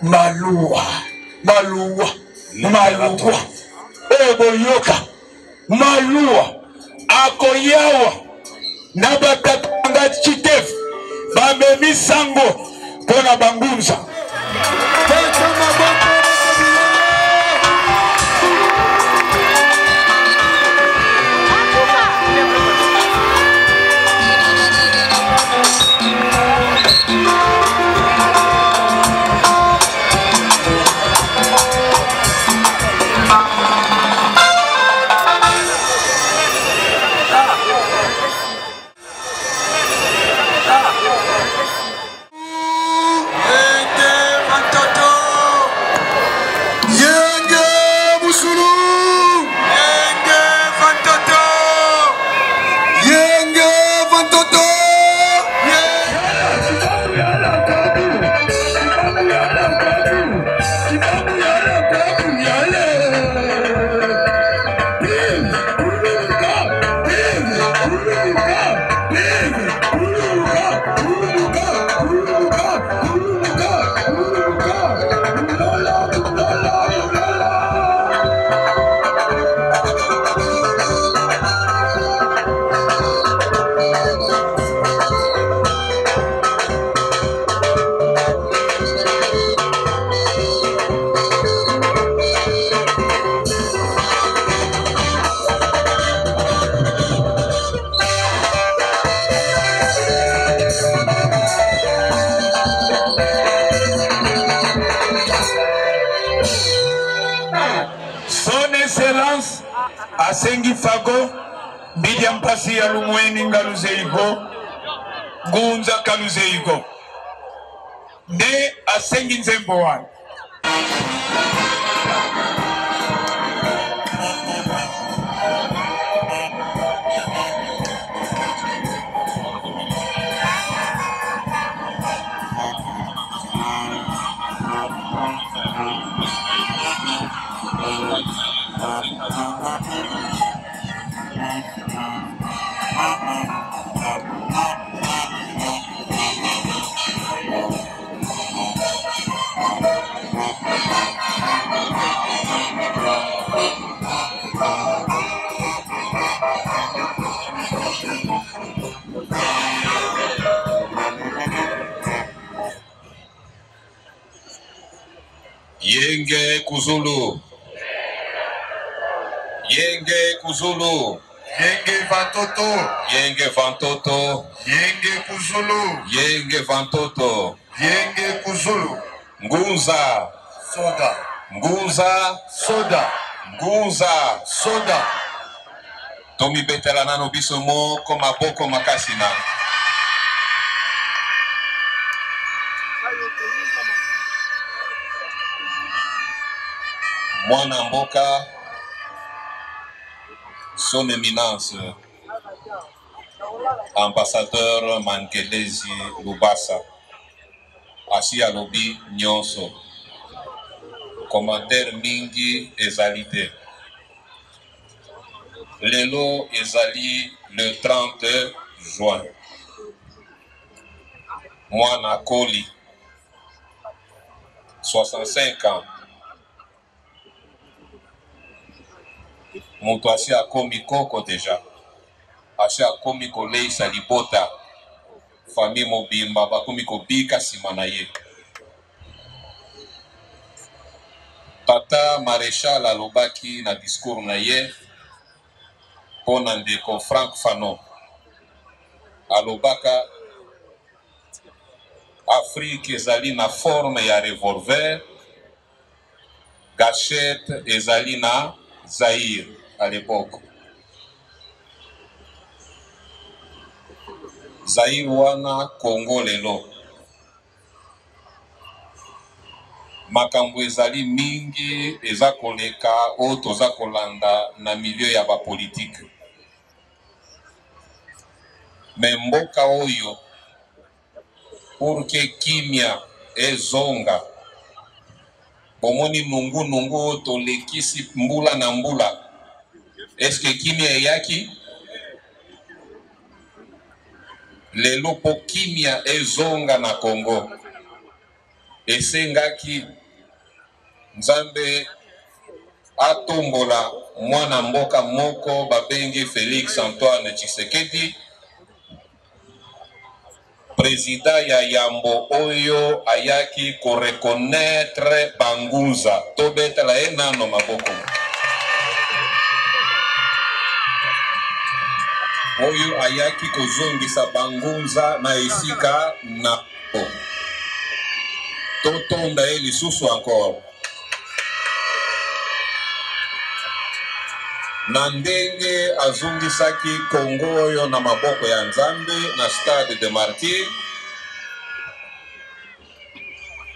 maluwa oboyoka maluwa akoyawa na batatanga chitefu bamemi sango pona bangunza asengi fago bidia mpasi ya lumweni ngaluzeigo gunza kaluzeigo nde asengi nzembo wana Yenge Kuzulu. Yenge Kuzulu. Yenge Vantoto. Yenge Vantoto. Yenge Kuzulu. Yenge Vantoto. Yenge Kuzulu. Ngunza. Soda. Ngunza. Soda. Ngunza. Soda. Tomi betela nano biso mo koma boko makasina. Mwana mboka, son éminence, ambassadeur Mankelezi Lubasa, asi alobi nyonso, commentaire mingi ezalite. Lelo ezali le 30 juin. Mwana Koli, 65 ans. Moto asi akomi koko deja. Asi akomi koleisa libota. Famille mobimba bakomi kobika sima na ye. Tata Maréchal alobaki na discours na ye pona ndeko Frank Fanon. Alobaka Afrique ezali na forme ya revolver, gâchette ezali na Zaïre à l'époque. Zaïre wana Congo lelo. Makambo ezali mingi eza koleka o toza kolanda na milieu ya ba politique. Mais mboka oyo pour que kimia ezonga bomoni nungu tolekisi mbula na mbula. Est-ce que kimia eyaki? Lelo po kimia ezonga na Congo. esengaki Nzambe atombola mwana mboka moko babengi Félix Antoine Tshisekedi, président ya Yambo oyo ayaki ko reconnaître Bangunza. Tobetela ye nano maboko. Oyo ayaki kozongisa Bangunza na esika na totonda ye lisusu encore. Na ndenge azongisaki Kongo oyo na maboko ya Nzambe na Stade de Martyrs,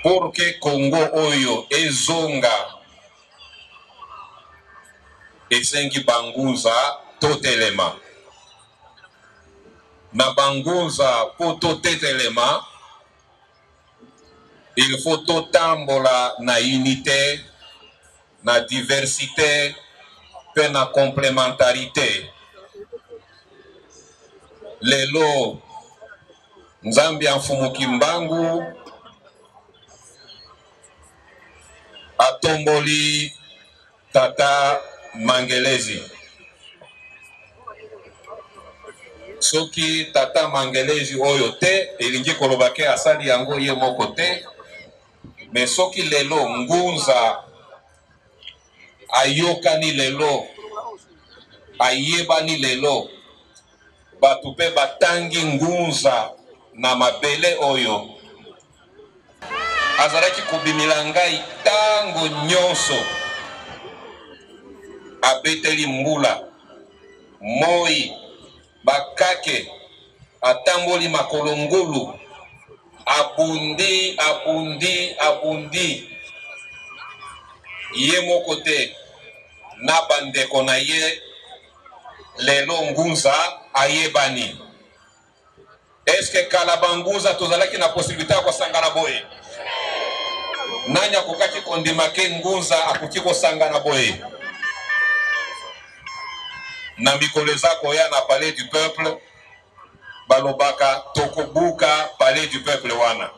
pour que Kongo oyo ezonga esengi Bangunza totelema. Na Bangunza po totelema, il faut totambola na unité, na diversité, pe na complémentarité. Lelo Nzambi Mfumuki Mbangu atomboli Tata Mangelezi. Soki Tata Mangelezi oyo te elingi kolobake asali yango ye moko te, mais soki lelo Ngunza ayokani lelo, ayebani lelo, batu pe batangi Ngunza na mabele oyo, azalaki kobimila ngai tango nyonso, abeteli mbula, moi, bakake, atamboli makolo ngulu, abundi, abundi, abundi. Ye moko te, na bandeko na ye, lelo Ngunza ayebani. Est-ce que kala Bangunza tozalaki na possibilité ko sangana boye? Nanya kokaki kondimake Ngunza akoki ko sangana boye? Na mikolo ezako ya na palais du peuple, balobaka tokobuka palais du peuple wana.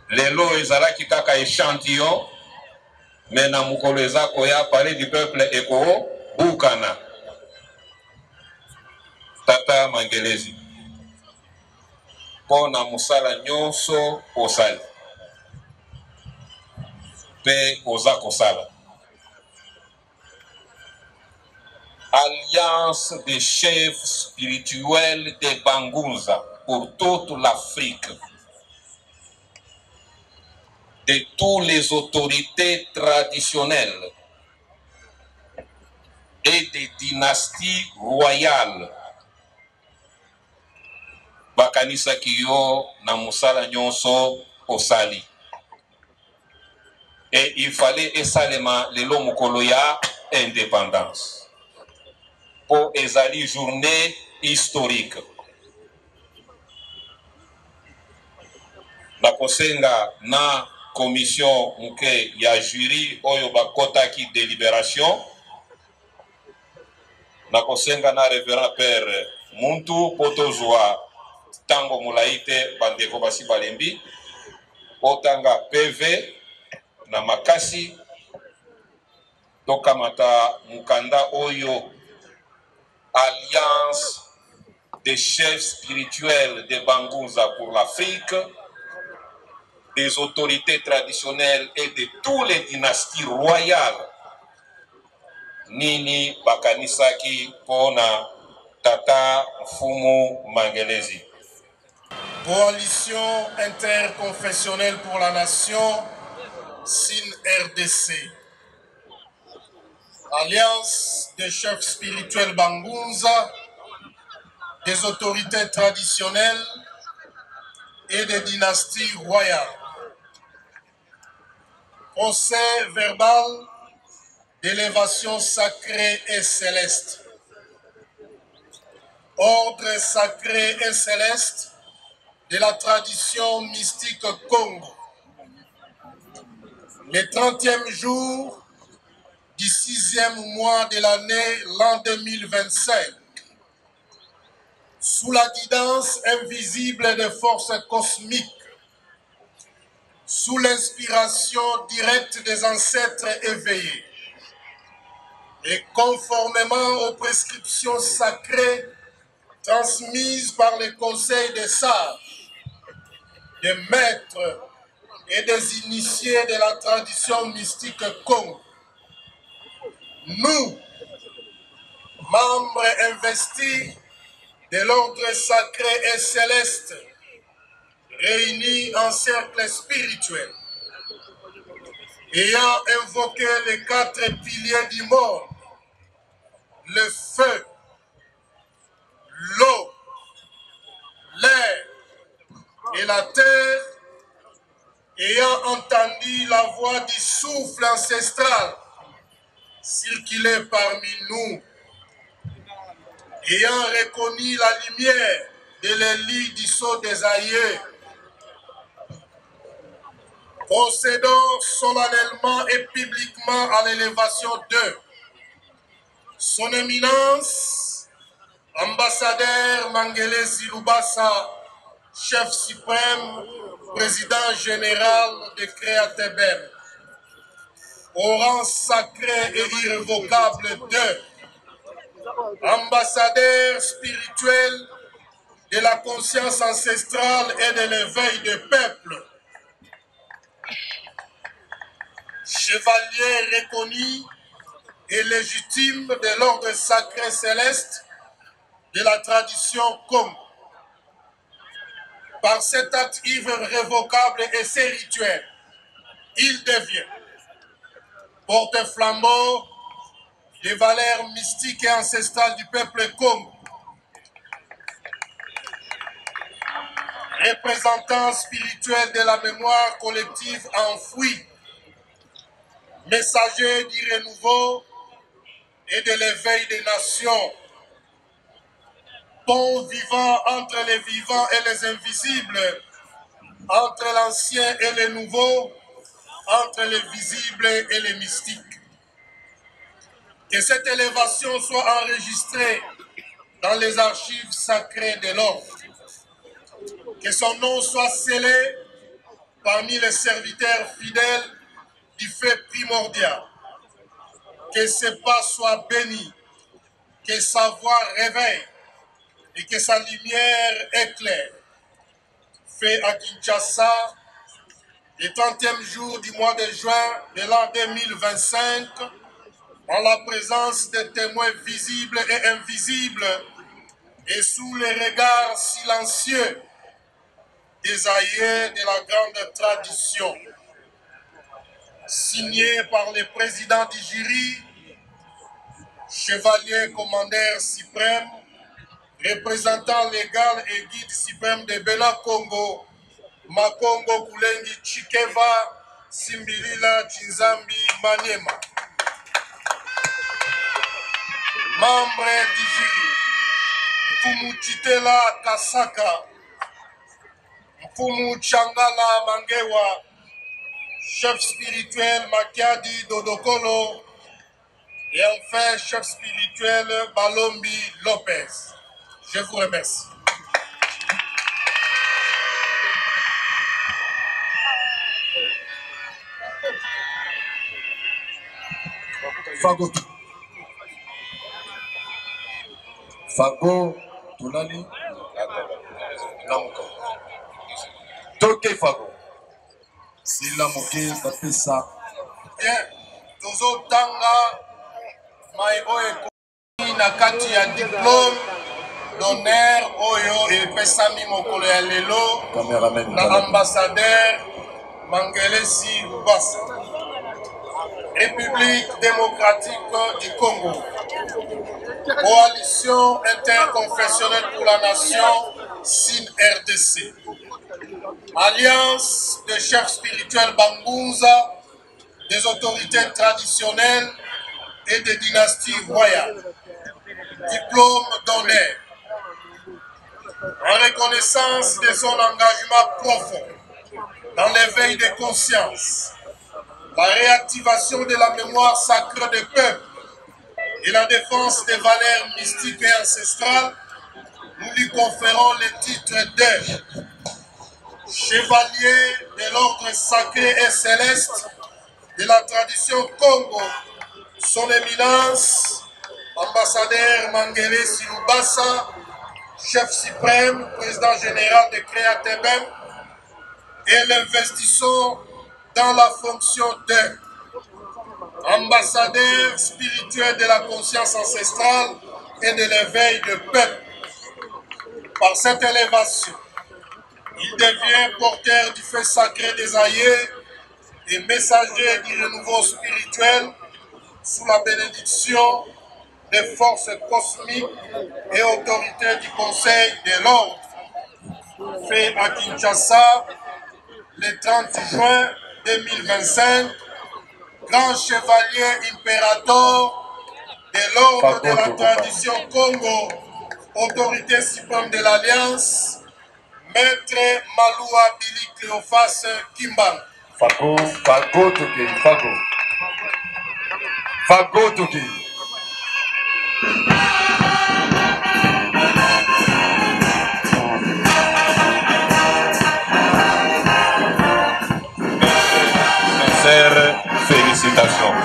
Lelo ezalaki kaka échantillon, mais na mukolo ezako ya palais du peuple eko bukana. Tata Mangelezi, pona musala nyonso osali, pe ozako sala. Alliance des chefs spirituels de Bangunza pour toute l'Afrique, de toutes les autorités traditionnelles et des dynasties royales. Bakanisa kiyo na musala nyonso osali. Et il fallait esalema lelo mukolo ya indépendance. Pour ezali journée historique. Na kosenga na commission muke ya jury oyo bakotaki délibération. Na kosenga na révérend père Muntu potozwa tango mulaite bandeko basi balembi. Otanga PV na makasi. Tokamata mukanda oyo Alliance des chefs spirituels de Bangunza pour l'Afrique, des autorités traditionnelles et de toutes les dynasties royales. Nini bakanisaki pona Tata Mfumu Mangelezi. Coalition interconfessionnelle pour la nation, SIN-RDC. Alliance des chefs spirituels Bangunza, des autorités traditionnelles et des dynasties royales. Procès verbal d'élévation sacrée et céleste. Ordre sacré et céleste de la tradition mystique Congo. Le 30e jour du 6e mois de l'année, l'an 2025, sous la guidance invisible des forces cosmiques, sous l'inspiration directe des ancêtres éveillés et conformément aux prescriptions sacrées transmises par les conseils des sages, des maîtres et des initiés de la tradition mystique Congo. Nous, membres investis de l'ordre sacré et céleste, réunis en cercle spirituel, ayant invoqué les 4 piliers du monde, le feu, l'eau, l'air et la terre, ayant entendu la voix du souffle ancestral circuler parmi nous, ayant reconnu la lumière de l'Élie du sceau des aïeux, procédons solennellement et publiquement à l'élévation de Son Éminence, ambassadeur Mangele Zilubasa, chef suprême, président général de Créatebem, au rang sacré et irrévocable de ambassadeur spirituel de la conscience ancestrale et de l'éveil des peuples, chevalier reconnu et légitime de l'ordre sacré céleste de la tradition Congo. Par cet acte irrévocable et ces rituels, il devient porte-flambeau des valeurs mystiques et ancestrales du peuple Congo, représentant spirituel de la mémoire collective enfouie, messager du renouveau et de l'éveil des nations, pont vivant entre les vivants et les invisibles, entre l'ancien et le nouveau, entre les visibles et les mystiques. Que cette élévation soit enregistrée dans les archives sacrées de l'ordre. Que son nom soit scellé parmi les serviteurs fidèles du fait primordial. Que ses pas soient bénis, que sa voix réveille et que sa lumière éclaire. Fait à Kinshasa, le 30e jour du mois de juin de l'an 2025, en la présence des témoins visibles et invisibles et sous les regards silencieux des aïeux de la grande tradition. Signé par le président du jury, chevalier commandeur suprême, représentant légal et guide suprême de Bela Congo, Makongo Kulengi Chikeva, Simbilila Chinzambi Maniema. Membre du jury, Mfumu Chitela Kasaka, Mfumu Changala Mangewa, chef spirituel Makiadi Dodokolo, et enfin chef spirituel Balombi Lopez. Je vous remercie. Fago. Fago, Tunali. Toke Fago. Sila Moke, Bapesa. Bien, Tozo Tanga, Maïo et Nakati a diplôme d'honneur, Oyo et Pesami Mokolo ya Lelo, na ambassadeur Mangelesi Lubasa. République démocratique du Congo. Coalition interconfessionnelle pour la nation, SIN-RDC. Alliance des chefs spirituels Bangunza, des autorités traditionnelles et des dynasties royales. Diplôme d'honneur. En reconnaissance de son engagement profond dans l'éveil des consciences, la réactivation de la mémoire sacrée des peuples et la défense des valeurs mystiques et ancestrales, nous lui conférons le titre de chevalier de l'ordre sacré et céleste de la tradition Congo, son éminence, ambassadeur Mangele Silubasa, chef suprême, président général de Créatebem, et l'investissant dans la fonction de ambassadeur spirituel de la conscience ancestrale et de l'éveil de peuple. Par cette élévation, il devient porteur du feu sacré des aïeux et messager du renouveau spirituel sous la bénédiction des forces cosmiques et autorités du Conseil de l'Ordre, fait à Kinshasa le 30 juin 2025, grand chevalier impérator de l'Ordre de la tradition Congo, autorité suprême de l'Alliance, Maître Maloua Billy Cléophas Kimban. Fago Toki, Fago Toki. Sincères félicitations.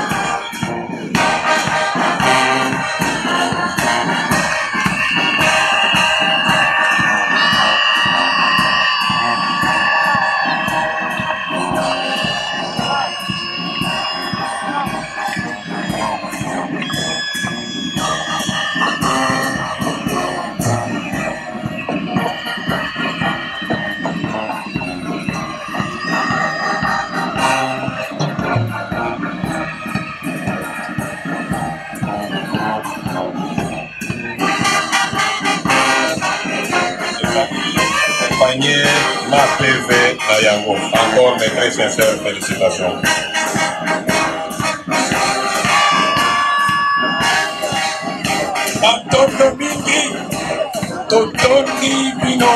Ma PV Nayango. Encore mes très sincères félicitations. Batondo mingi, totoni bino,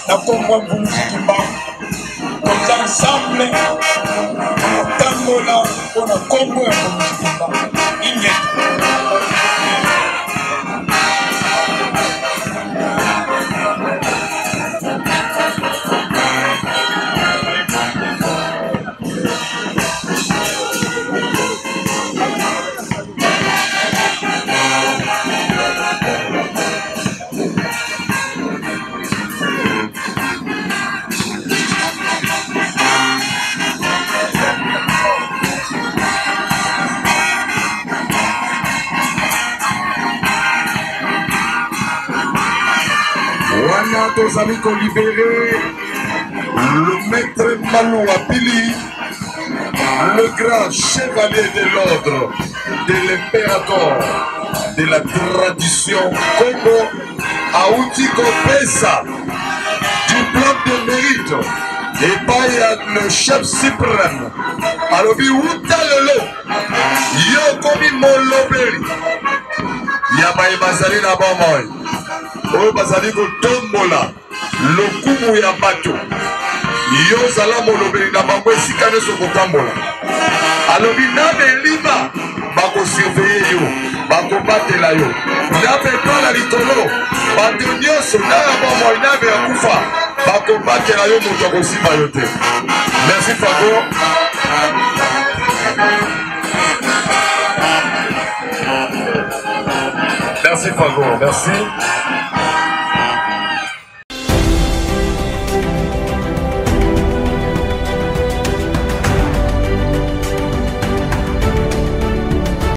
na Congo Mbunzikimba. Tous ensemble, tambola, pour la Congo Mbunzikimba. Tous amis qu'on libéré le maître Maloua Billy, le grand chevalier de l'ordre de l'impérator de la tradition Congo, Aouti Kopesa, du plan de mérite, et pas le chef suprême. Alors, Outa Lelo, Yokomi Moloberi, Yamaï Bazali na Bamoy. Oyo bazali kotombola lokumu ya bato yo zala molobeli na bango esika nyonso kotambola alobi na belima bakosurveye yo bakobatela yo na betola likolo bato nyonso na ya bomoi na be ya kufa bakobatela yo moto akosimba yo te. Merci Fago. Merci Fago, merci.